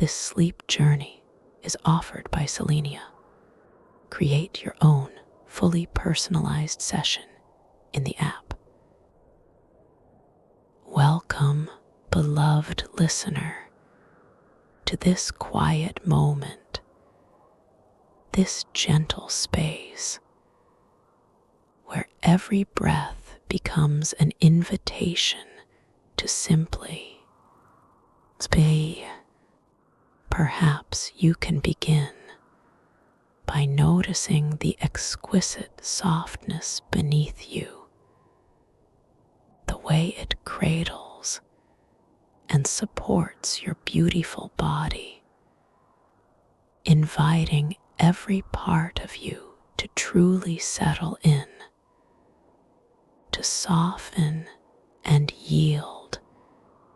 This sleep journey is offered by Selenia. Create your own fully personalized session in the app. Welcome, beloved listener, to this quiet moment, this gentle space where every breath becomes an invitation to simply be. Perhaps you can begin by noticing the exquisite softness beneath you, the way it cradles and supports your beautiful body, inviting every part of you to truly settle in, to soften and yield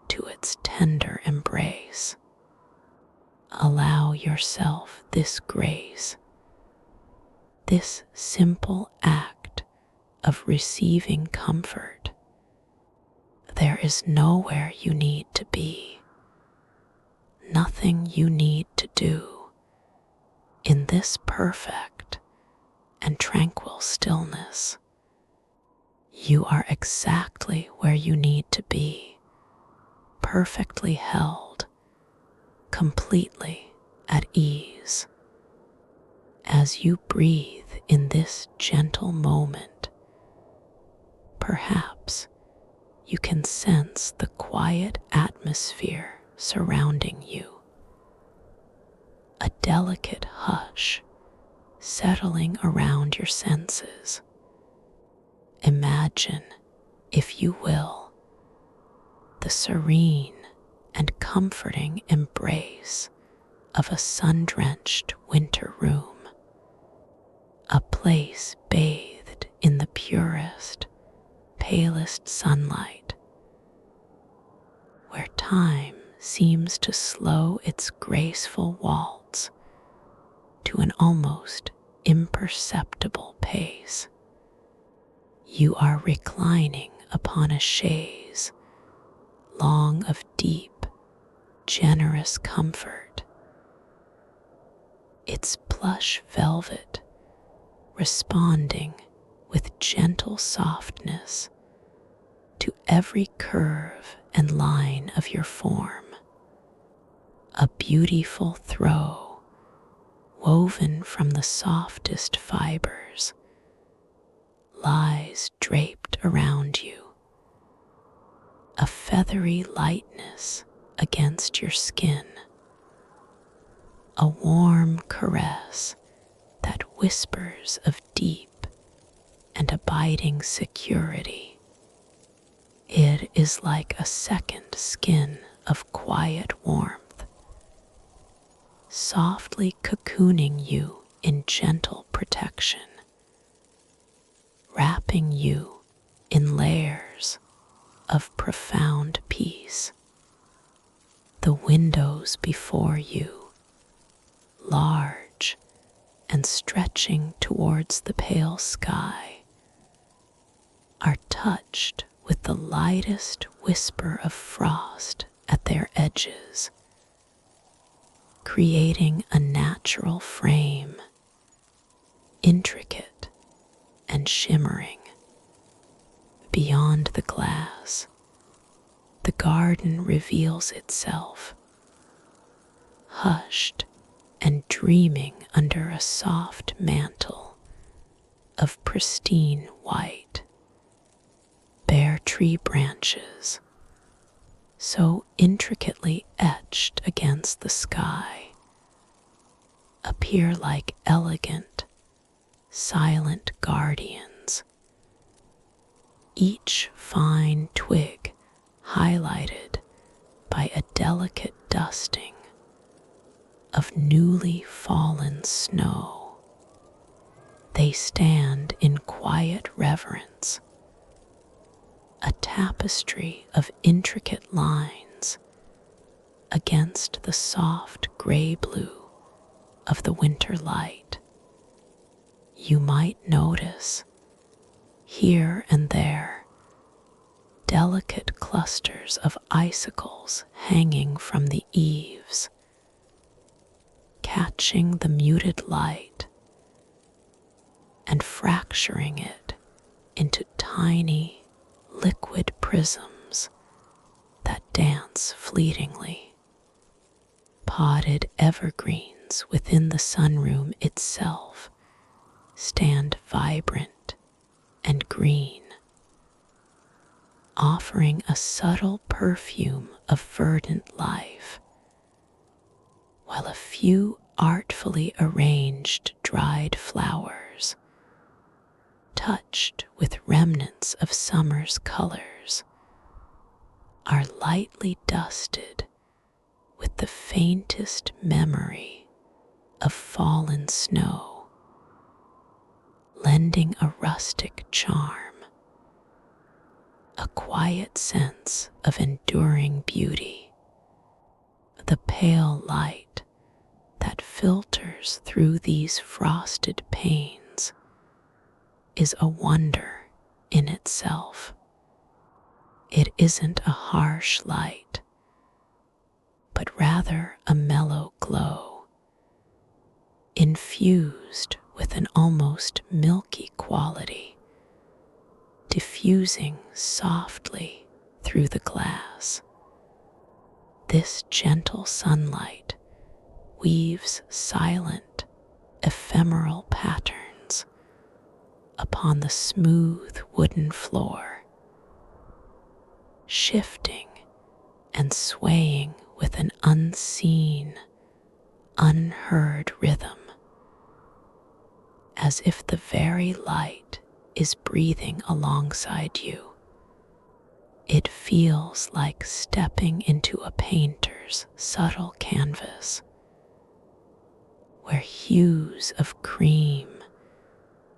to its tender embrace. Allow yourself this grace, this simple act of receiving comfort. There is nowhere you need to be, nothing you need to do. In this perfect and tranquil stillness, you are exactly where you need to be, perfectly held, completely at ease. As you breathe in this gentle moment, perhaps you can sense the quiet atmosphere surrounding you, a delicate hush settling around your senses. Imagine, if you will, the serene and comforting embrace of a sun-drenched winter room, a place bathed in the purest, palest sunlight, where time seems to slow its graceful waltz to an almost imperceptible pace. You are reclining upon a chaise, long of deep, generous comfort, its plush velvet responding with gentle softness to every curve and line of your form. A beautiful throw woven from the softest fibers lies draped around you, a feathery lightness against your skin, a warm caress that whispers of deep and abiding security. It is like a second skin of quiet warmth, softly cocooning you in gentle protection, wrapping you in layers of profound peace. The windows before you, large and stretching towards the pale sky, are touched with the lightest whisper of frost at their edges, creating a natural frame, intricate and shimmering. Beyond the glass, the garden reveals itself, hushed and dreaming under a soft mantle of pristine white. Bare tree branches, so intricately etched against the sky, appear like elegant, silent guardians, each fine twig highlighted by a delicate dusting of newly fallen snow. They stand in quiet reverence, a tapestry of intricate lines against the soft gray blue of the winter light. You might notice, here and there, delicate clusters of icicles hanging from the eaves, catching the muted light and fracturing it into tiny liquid prisms that dance fleetingly. Potted evergreens within the sunroom itself stand vibrant and green, offering a subtle perfume of verdant life, while a few artfully arranged dried flowers, touched with remnants of summer's colors, are lightly dusted with the faintest memory of fallen snow, lending a rustic charm, a quiet sense of enduring beauty. The pale light that filters through these frosted panes is a wonder in itself. It isn't a harsh light, but rather a mellow glow, infused with an almost milky quality, diffusing softly through the glass. This gentle sunlight weaves silent, ephemeral patterns upon the smooth wooden floor, shifting and swaying with an unseen, unheard rhythm, as if the very light is breathing alongside you. It feels like stepping into a painter's subtle canvas, where hues of cream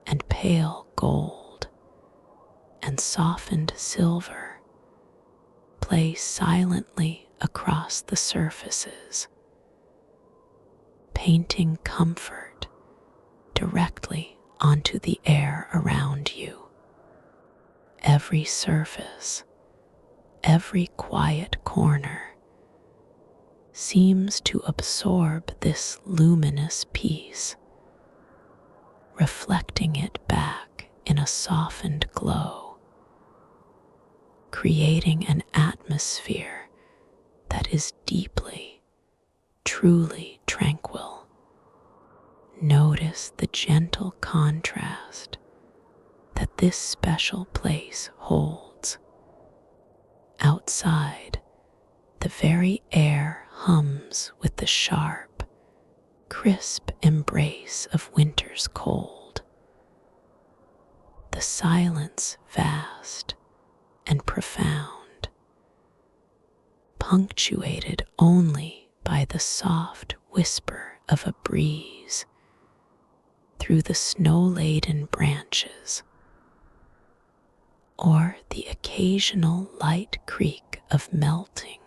and pale gold and softened silver play silently across the surfaces, painting comfort directly onto the air around you. Every surface, every quiet corner seems to absorb this luminous piece, reflecting it back in a softened glow, creating an atmosphere that is deeply, truly tranquil. Notice the gentle contrast that this special place holds. Outside, the very air hums with the sharp, crisp embrace of winter's cold. The silence vast and profound, punctuated only by the soft whisper of a breeze through the snow-laden branches, or the occasional light creak of melting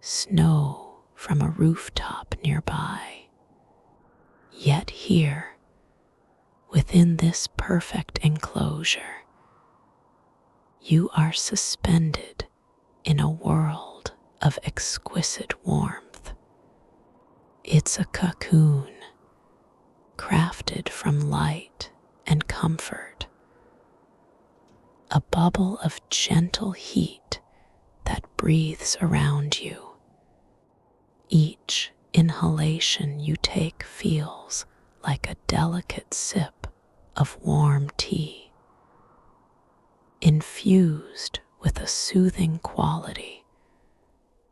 snow from a rooftop nearby. Yet here, within this perfect enclosure, you are suspended in a world of exquisite warmth. It's a cocoon, crafted from light and comfort, a bubble of gentle heat that breathes around you. Each inhalation you take feels like a delicate sip of warm tea, infused with a soothing quality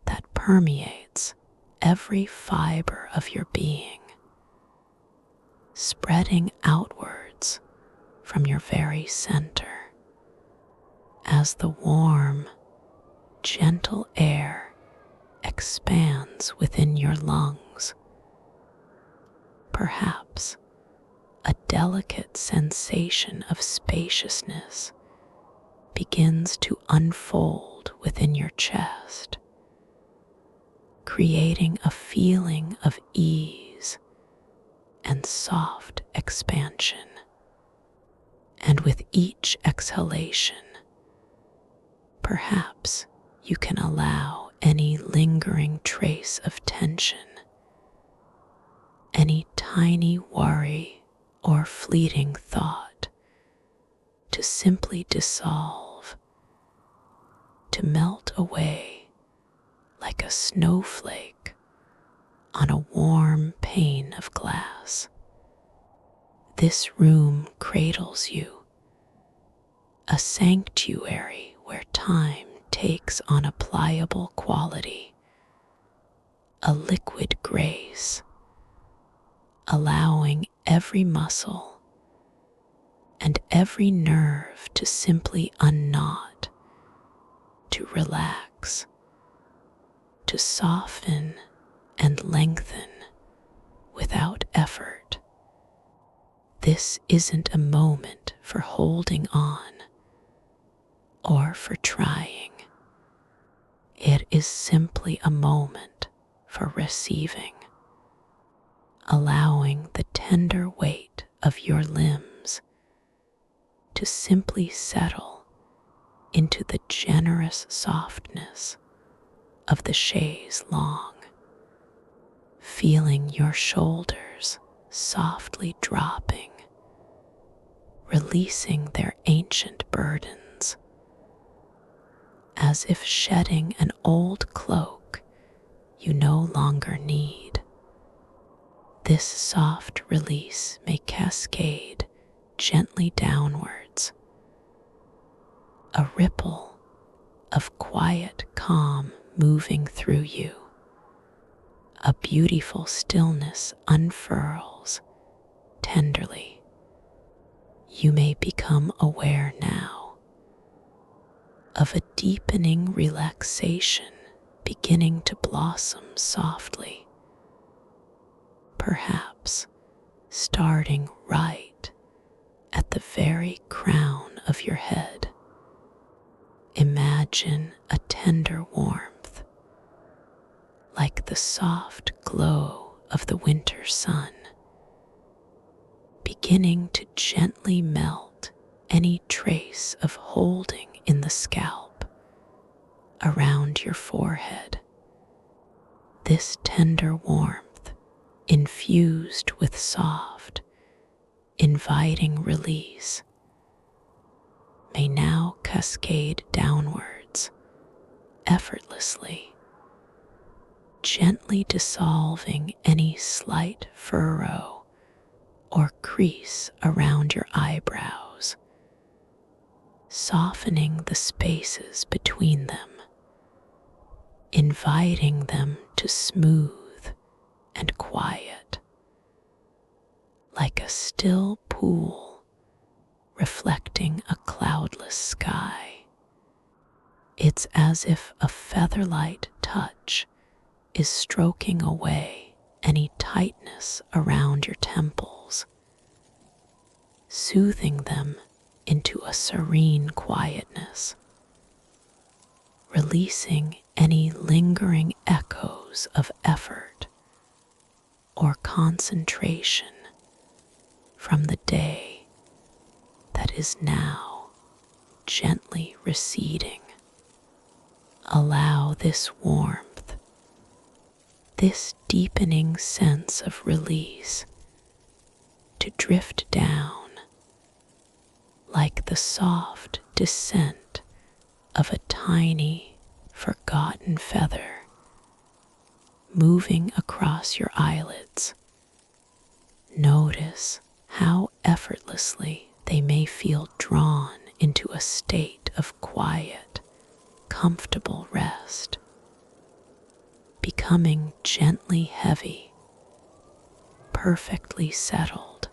that permeates every fiber of your being, spreading outwards from your very center as the warm, gentle air expands within your lungs. Perhaps a delicate sensation of spaciousness begins to unfold within your chest, creating a feeling of ease and soft expansion. And with each exhalation, perhaps you can allow any lingering trace of tension any tiny worry or fleeting thought to simply dissolve, to melt away like a snowflake on a warm pane of glass. This room cradles you, a sanctuary where time takes on a pliable quality, a liquid grace, allowing every muscle and every nerve to simply unknot, to relax, to soften and lengthen without effort. This isn't a moment for holding on or for trying. It is simply a moment for receiving, allowing the tender weight of your limbs to simply settle into the generous softness of the chaise longue, feeling your shoulders softly dropping, releasing their ancient burdens, as if shedding an old cloak you no longer need. This soft release may cascade gently downwards, a ripple of quiet calm moving through you. A beautiful stillness unfurls tenderly. You may become aware now of a deepening relaxation beginning to blossom softly, perhaps starting right at the very crown of your head. Imagine a tender warmth, like the soft glow of the winter sun, beginning to gently melt any trace of holding in the scalp around your forehead. This tender warmth, infused with soft, inviting release, may now cascade downwards effortlessly, gently dissolving any slight furrow or crease around your eyebrows, softening the spaces between them, inviting them to smooth and quiet, like a still pool reflecting a cloudless sky. It's as if a featherlight touch is stroking away any tightness around your temples, soothing them into a serene quietness, releasing any lingering echoes of effort or concentration from the day that is now gently receding. Allow this warmth, this deepening sense of release, to drift down like the soft descent of a tiny, forgotten feather moving across your eyelids. Notice how effortlessly they may feel drawn into a state of quiet, comfortable rest, becoming gently heavy, perfectly settled.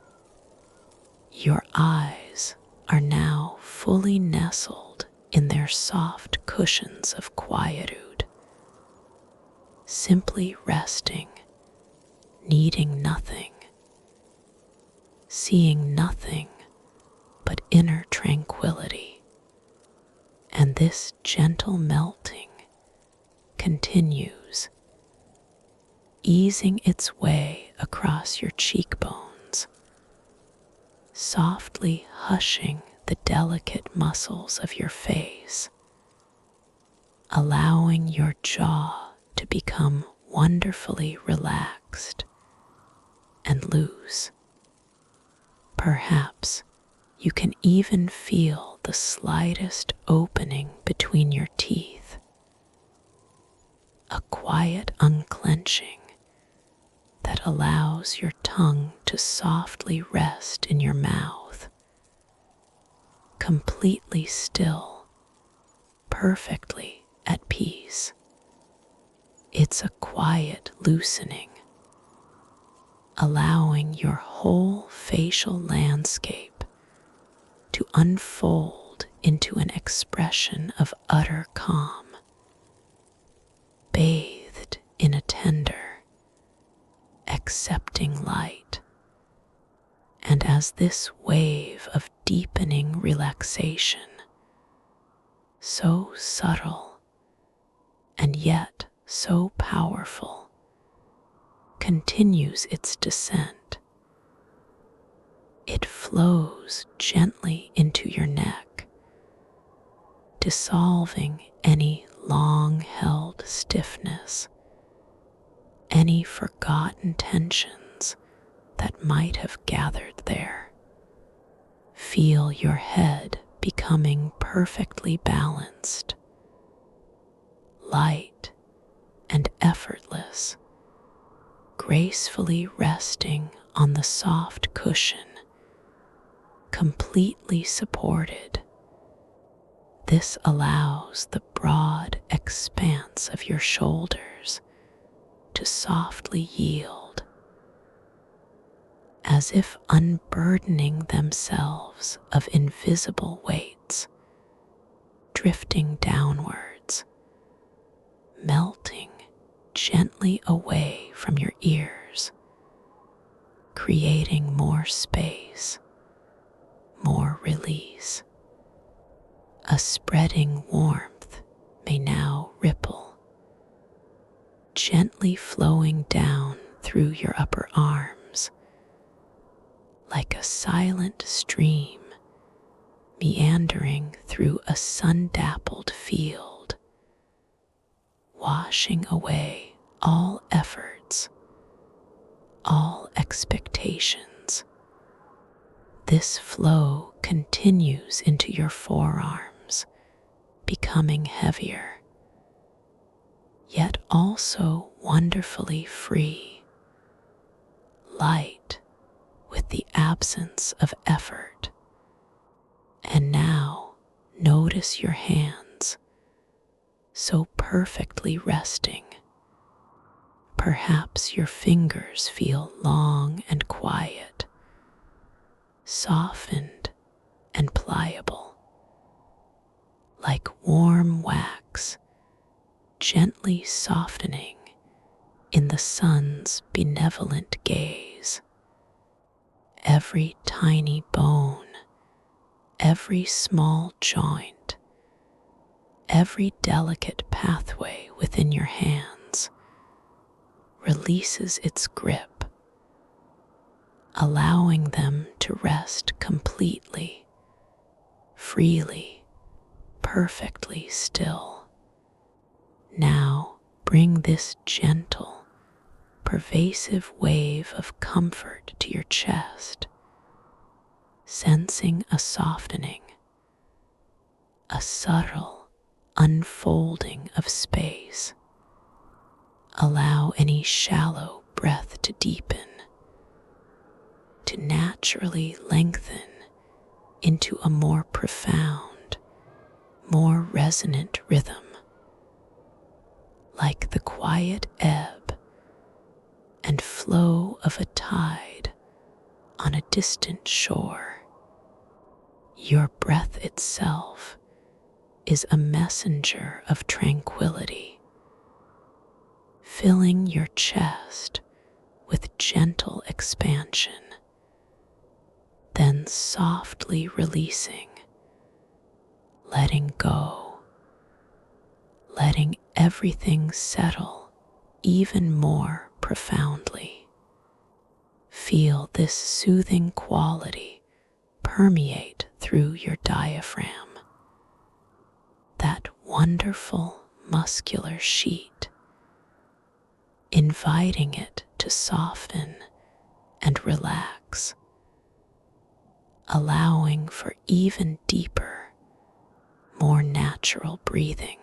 Your eyes are now fully nestled in their soft cushions of quietude, simply resting, needing nothing, seeing nothing but inner tranquility. And this gentle melting continues, easing its way across your cheekbones, softly hushing the delicate muscles of your face, allowing your jaw to become wonderfully relaxed, and loose. Perhaps you can even feel the slightest opening between your teeth, a quiet unclenching that allows your tongue to softly rest in your mouth, completely still, perfectly at peace. It's a quiet loosening, allowing your whole facial landscape to unfold into an expression of utter calm, bathed in a tender, accepting light. And as this wave of deepening relaxation, so subtle and yet so powerful, continues its descent, it flows gently into your neck, dissolving any long-held stiffness, any forgotten tensions that might have gathered there. Feel your head becoming perfectly balanced, light and effortless, gracefully resting on the soft cushion, completely supported. This allows the broad expanse of your shoulders to softly yield, as if unburdening themselves of invisible weights, drifting downwards, melting gently away from your ears, creating more space, more release. A spreading warmth may now ripple, gently flowing down through your upper arms, like a silent stream meandering through a sun-dappled field, washing away all efforts, all expectations. This flow continues into your forearms, becoming heavier, yet also wonderfully free, light with the absence of effort. And now notice your hands, so perfectly resting. Perhaps your fingers feel long and quiet, softened and pliable, like warm wax, gently softening in the sun's benevolent gaze. Every tiny bone, every small joint, every delicate pathway within your hands releases its grip, allowing them to rest completely, freely, perfectly still. Now bring this gentle, pervasive wave of comfort to your chest, sensing a softening, a subtle unfolding of space. Allow any shallow breath to deepen, to naturally lengthen into a more profound, more resonant rhythm, like the quiet ebb and flow of a tide on a distant shore. Your breath itself is a messenger of tranquility, filling your chest with gentle expansion, then softly releasing, letting go, letting everything settle even more profoundly. Feel this soothing quality permeate through your diaphragm, that wonderful muscular sheet, inviting it to soften and relax, allowing for even deeper, more natural breathing.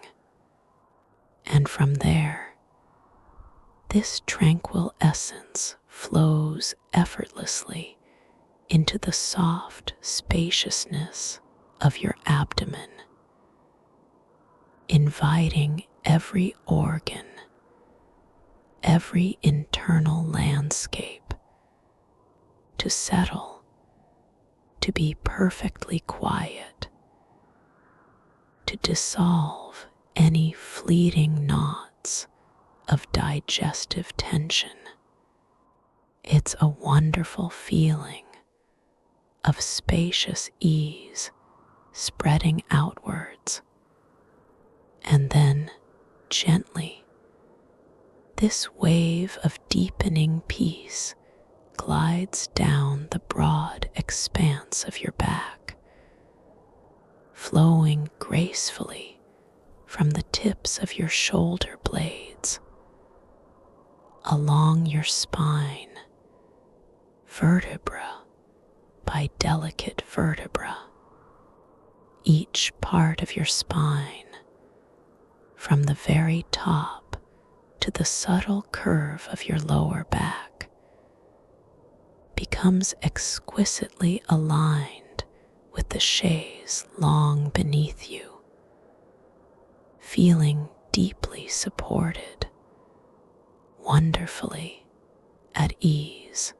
And from there, this tranquil essence flows effortlessly into the soft spaciousness of your abdomen, inviting every organ, every internal landscape to settle, to be perfectly quiet, to dissolve any fleeting knots of digestive tension. It's a wonderful feeling of spacious ease spreading outwards, and then gently this wave of deepening peace glides down the broad expanse of your back, flowing gracefully from the tips of your shoulder blades, along your spine, vertebra by delicate vertebra, each part of your spine, from the very top to the subtle curve of your lower back, becomes exquisitely aligned with the chaise long beneath you, feeling deeply supported, wonderfully at ease.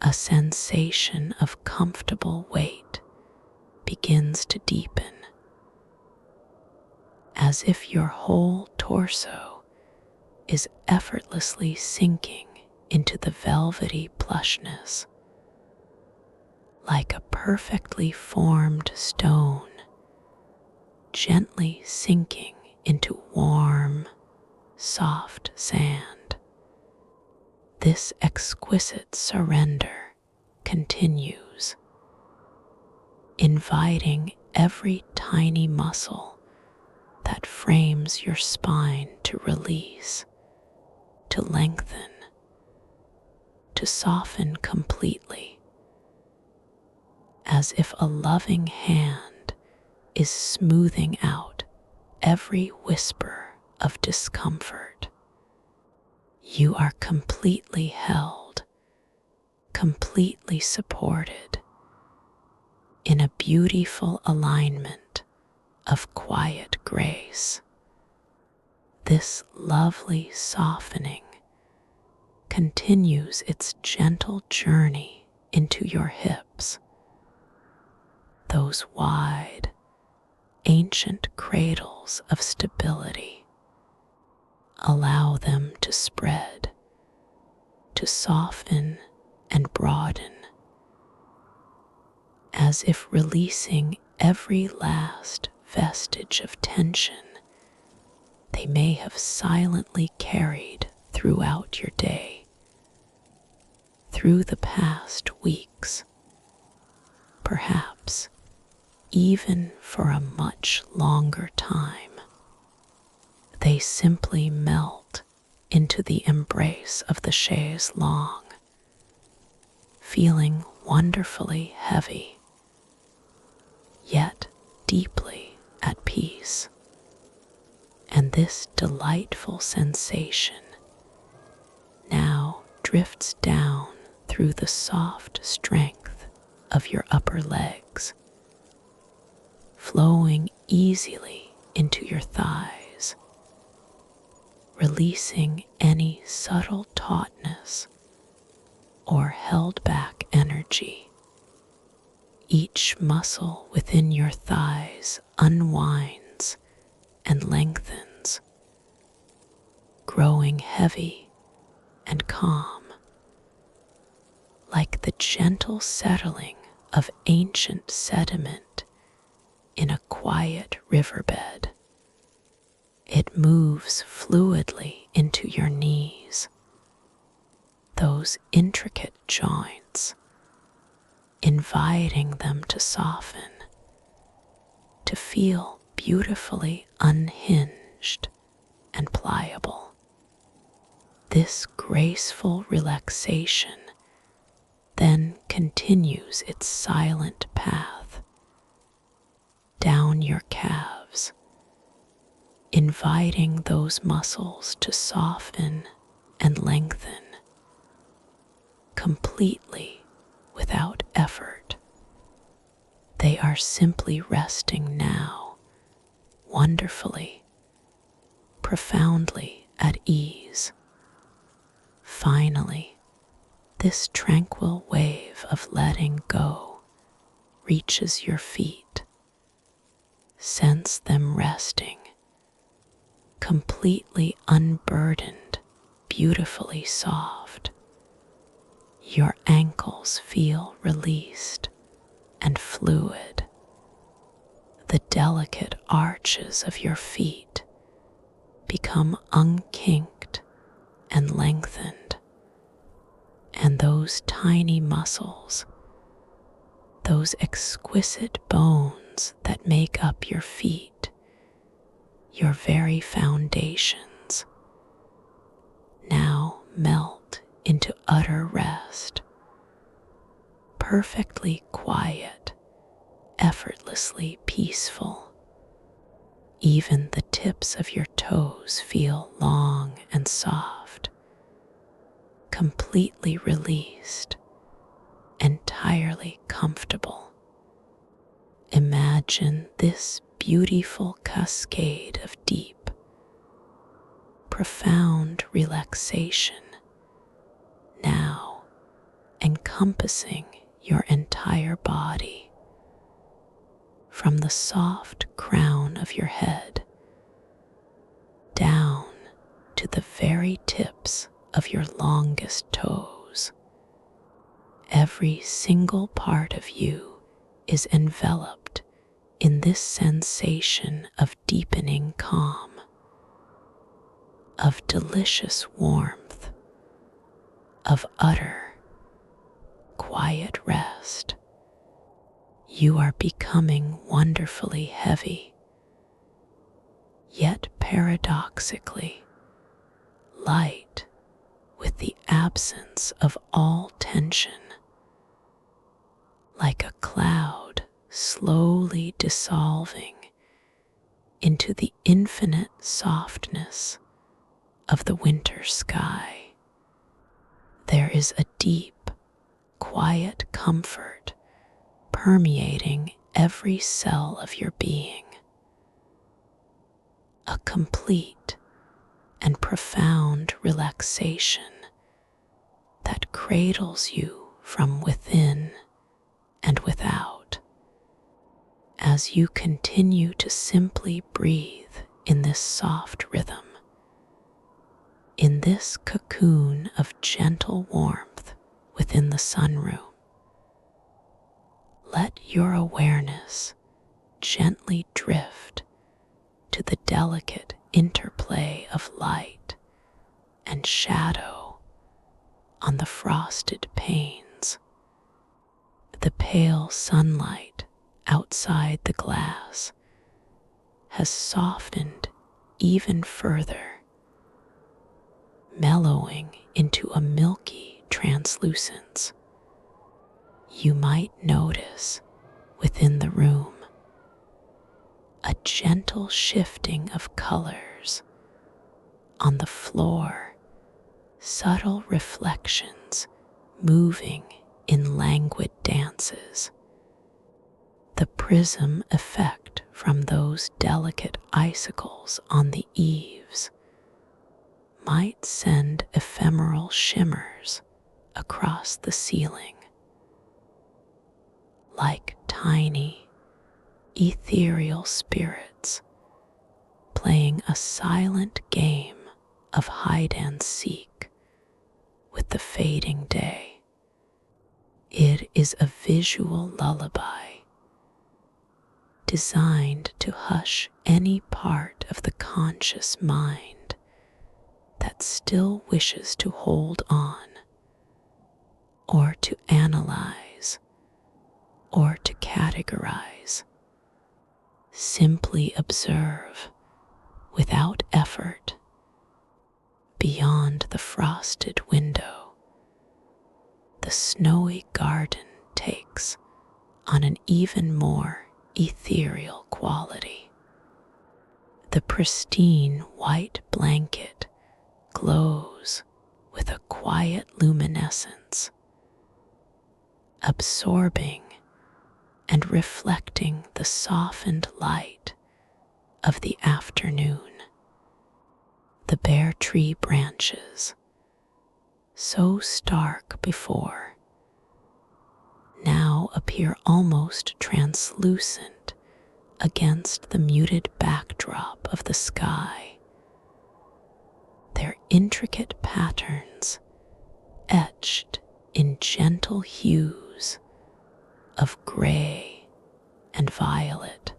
A sensation of comfortable weight begins to deepen, as if your whole torso is effortlessly sinking into the velvety plushness, like a perfectly formed stone, gently sinking into warm, soft sand. This exquisite surrender continues, inviting every tiny muscle that frames your spine to release, to lengthen, to soften completely, as if a loving hand is smoothing out every whisper of discomfort. You are completely held, completely supported in a beautiful alignment of quiet grace. This lovely softening continues its gentle journey into your hips, those wide, ancient cradles of stability. Allow them to spread, to soften and broaden, as if releasing every last vestige of tension they may have silently carried throughout your day, through the past weeks, perhaps even for a much longer time. They simply melt into the embrace of the chaise longue, feeling wonderfully heavy, yet deeply at peace. And this delightful sensation now drifts down through the soft strength of your upper legs, flowing easily into your thighs, releasing any subtle tautness or held back energy. Each muscle within your thighs unwinds and lengthens, growing heavy and calm, like the gentle settling of ancient sediment in a quiet riverbed. It moves fluidly into your knees, those intricate joints, inviting them to soften, to feel beautifully unhinged and pliable. This graceful relaxation continues its silent path down your calves, inviting those muscles to soften and lengthen completely without effort. They are simply resting now, wonderfully, profoundly at ease. Finally, this tranquil wave of letting go reaches your feet. Sense them resting, completely unburdened, beautifully soft. Your ankles feel released and fluid. The delicate arches of your feet become unkinked and lengthened, and those tiny muscles, those exquisite bones that make up your feet, your very foundations, now melt into utter rest, perfectly quiet, effortlessly peaceful. Even the tips of your toes feel long and soft, completely released, entirely comfortable. Imagine this beautiful cascade of deep, profound relaxation now encompassing your entire body, from the soft crown of your head down to the very tips of your longest toes. Every single part of you is enveloped in this sensation of deepening calm, of delicious warmth, of utter, quiet rest. You are becoming wonderfully heavy, yet paradoxically light with the absence of all tension, like a cloud slowly dissolving into the infinite softness of the winter sky. There is a deep, quiet comfort permeating every cell of your being, a complete and profound relaxation that cradles you from within and without. As you continue to simply breathe in this soft rhythm, in this cocoon of gentle warmth within the sunroom, let your awareness gently drift to the delicate interplay of light and shadow on the frosted panes. The pale sunlight outside the glass has softened even further, mellowing into a milky translucence. You might notice within the room a gentle shifting of colors on the floor, subtle reflections moving in languid dances. The prism effect from those delicate icicles on the eaves might send ephemeral shimmers across the ceiling, like tiny, ethereal spirits playing a silent game of hide and seek with the fading day. It is a visual lullaby designed to hush any part of the conscious mind that still wishes to hold on, or to analyze, or to categorize. Simply observe without effort beyond the frosted window the snowy garden takes on an even more ethereal quality. The pristine white blanket glows with a quiet luminescence, absorbing and reflecting the softened light of the afternoon. The bare tree branches, so stark before, now appear almost translucent against the muted backdrop of the sky, their intricate patterns etched in gentle hues of gray and violet.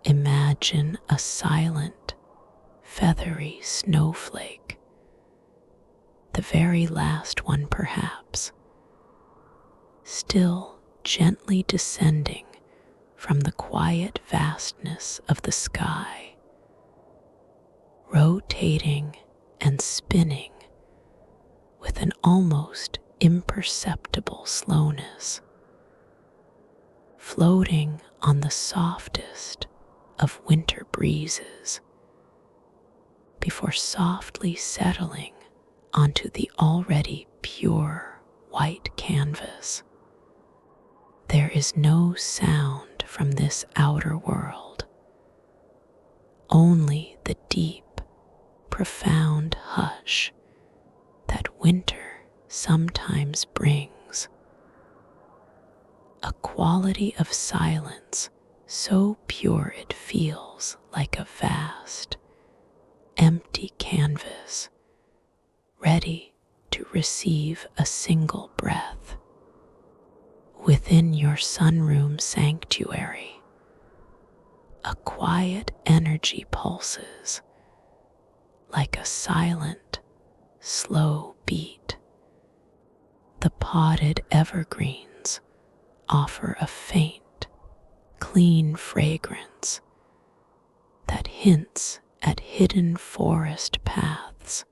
Imagine a silent, feathery snowflake, the very last one perhaps, still gently descending from the quiet vastness of the sky, rotating and spinning with an almost imperceptible slowness, floating on the softest of winter breezes before softly settling onto the already pure white canvas. There is no sound from this outer world, only the deep, profound hush that winter sometimes brings. A quality of silence so pure it feels like a vast, empty canvas, ready to receive a single breath. Within your sunroom sanctuary, a quiet energy pulses like a silent, slow beat. The potted evergreens offer a faint, clean fragrance that hints at hidden forest paths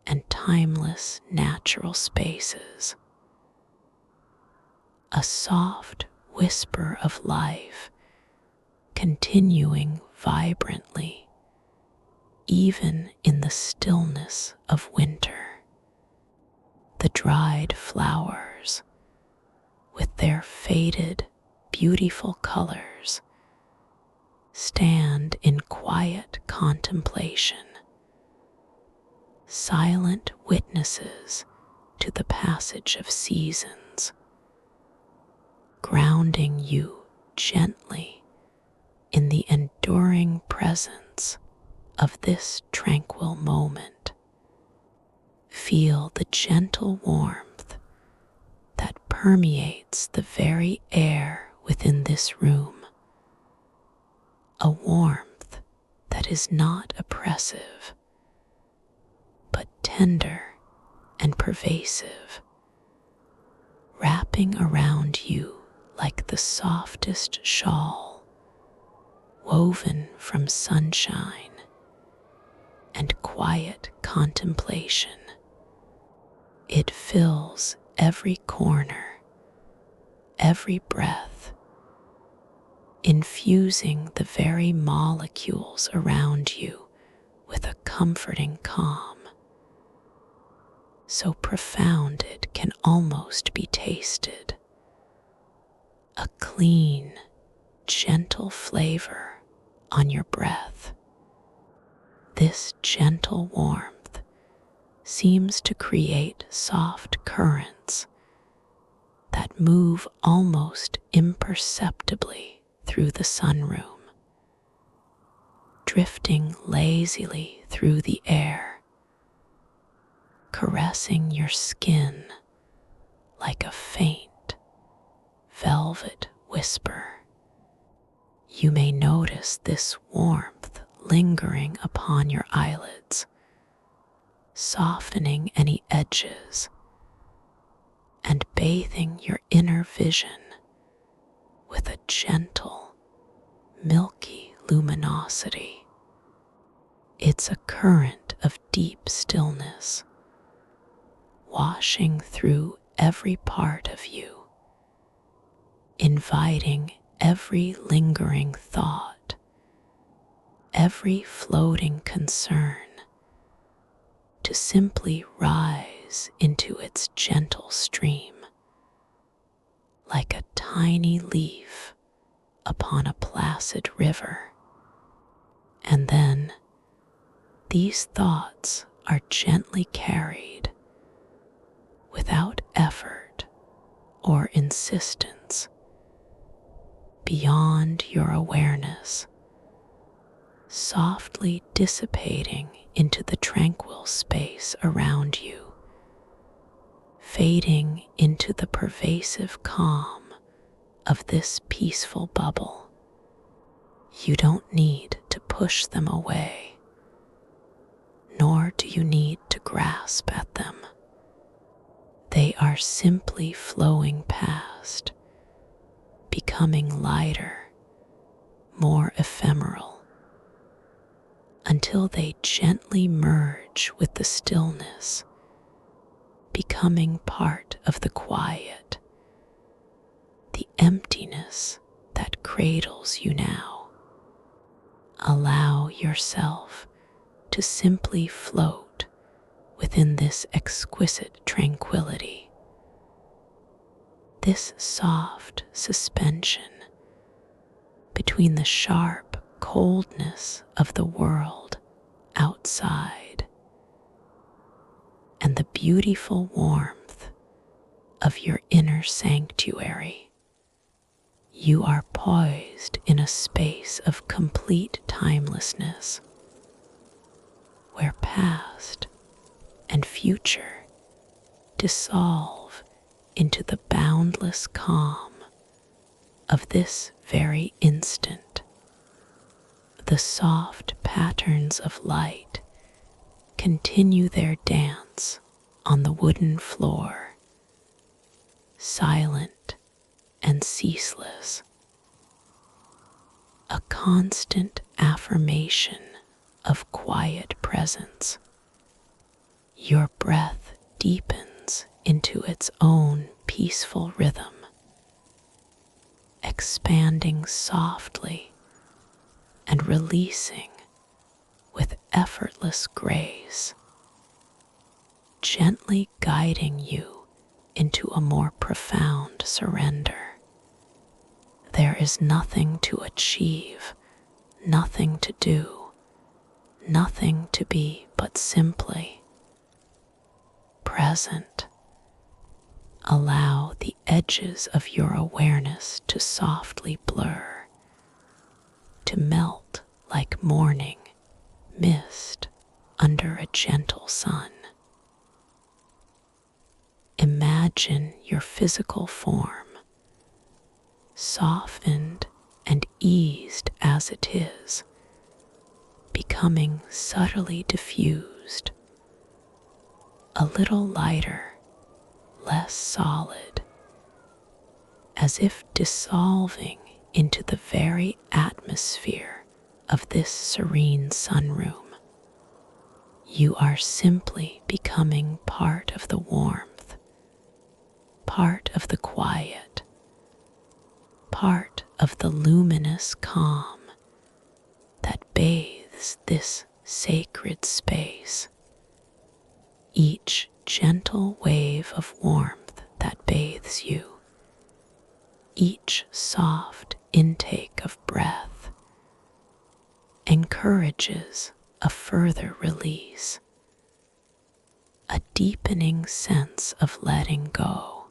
and timeless natural spaces. A soft whisper of life continuing vibrantly even in the stillness of winter. The dried flowers, with their faded, beautiful colors, stand in quiet contemplation, silent witnesses to the passage of seasons, grounding you gently in the enduring presence of this tranquil moment. Feel the gentle warmth that permeates the very air within this room, a warmth that is not oppressive, but tender and pervasive, wrapping around you like the softest shawl woven from sunshine and quiet contemplation. It fills every corner, every breath, infusing the very molecules around you with a comforting calm, so profound it can almost be tasted. A clean, gentle flavor on your breath. This gentle warmth seems to create soft currents that move almost imperceptibly through the sunroom, drifting lazily through the air, caressing your skin like a faint, velvet whisper. You may notice this warmth lingering upon your eyelids, softening any edges, and bathing your inner vision with a gentle, milky luminosity. It's a current of deep stillness, washing through every part of you, inviting every lingering thought, every floating concern to simply rise into its gentle stream, like a tiny leaf upon a placid river. And then these thoughts are gently carried without effort or insistence beyond your awareness, softly dissipating into the tranquil space around you, fading into the pervasive calm of this peaceful bubble. You don't need to push them away, nor do you need to grasp at them. They are simply flowing past, becoming lighter, more ephemeral, until they gently merge with the stillness, becoming part of the quiet, the emptiness that cradles you now. Allow yourself to simply float within this exquisite tranquility, this soft suspension between the sharp coldness of the world outside and the beautiful warmth of your inner sanctuary. You are poised in a space of complete timelessness, where past and future dissolve into the boundless calm of this very instant. The soft patterns of light continue their dance on the wooden floor, silent and ceaseless, a constant affirmation of quiet presence. Your breath deepens into its own peaceful rhythm, expanding softly and releasing with effortless grace, gently guiding you into a more profound surrender. There is nothing to achieve, nothing to do, nothing to be but simply present. Allow the edges of your awareness to softly blur, to melt like morning mist under a gentle sun. Imagine your physical form, softened and eased as it is, becoming subtly diffused, a little lighter, less solid, as if dissolving into the very atmosphere of this serene sunroom. You are simply becoming part of the warmth, part of the quiet, part of the luminous calm that bathes this sacred space. Each gentle wave of warmth that bathes you, each soft intake of breath, encourages a further release, a deepening sense of letting go,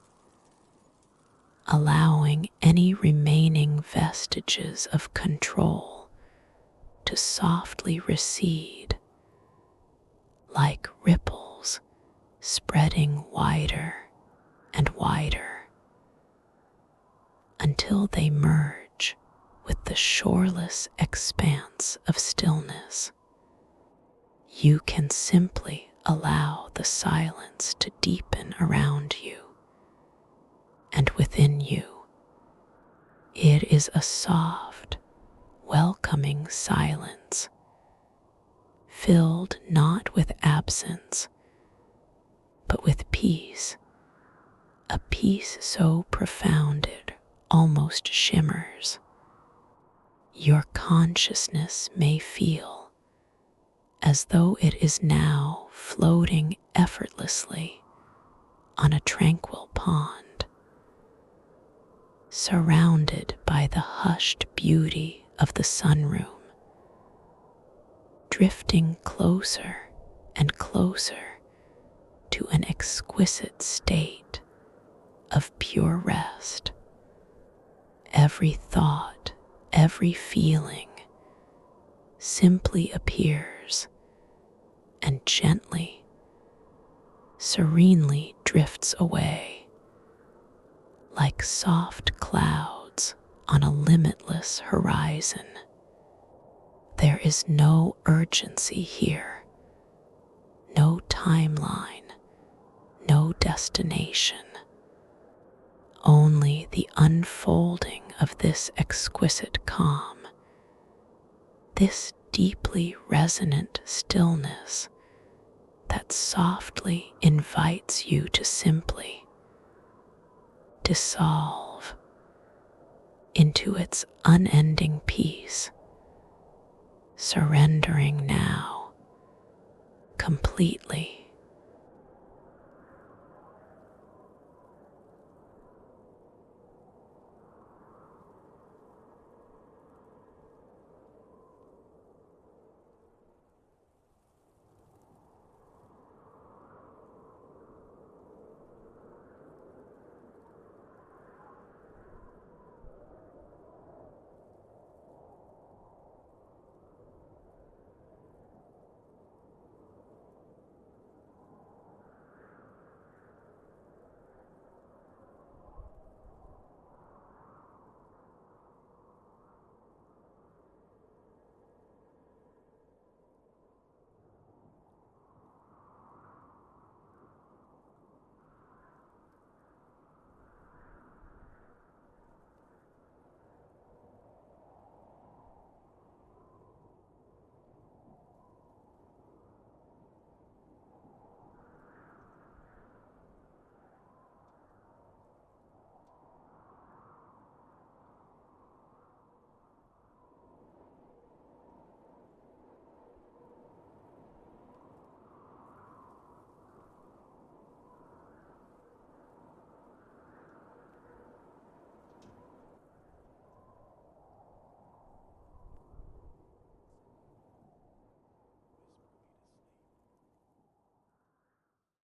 allowing any remaining vestiges of control to softly recede like ripples spreading wider and wider until they merge with the shoreless expanse of stillness. You can simply allow the silence to deepen around you and within you. It is a soft, welcoming silence, filled not with absence, but with peace, a peace so profound it almost shimmers. Your consciousness may feel as though it is now floating effortlessly on a tranquil pond, surrounded by the hushed beauty of the sunroom, drifting closer and closer to an exquisite state of pure rest. Every thought, every feeling simply appears and gently, serenely drifts away like soft clouds on a limitless horizon. There is no urgency here, no timeline, no destination, only the unfolding of this exquisite calm, this deeply resonant stillness that softly invites you to simply dissolve into its unending peace, surrendering now completely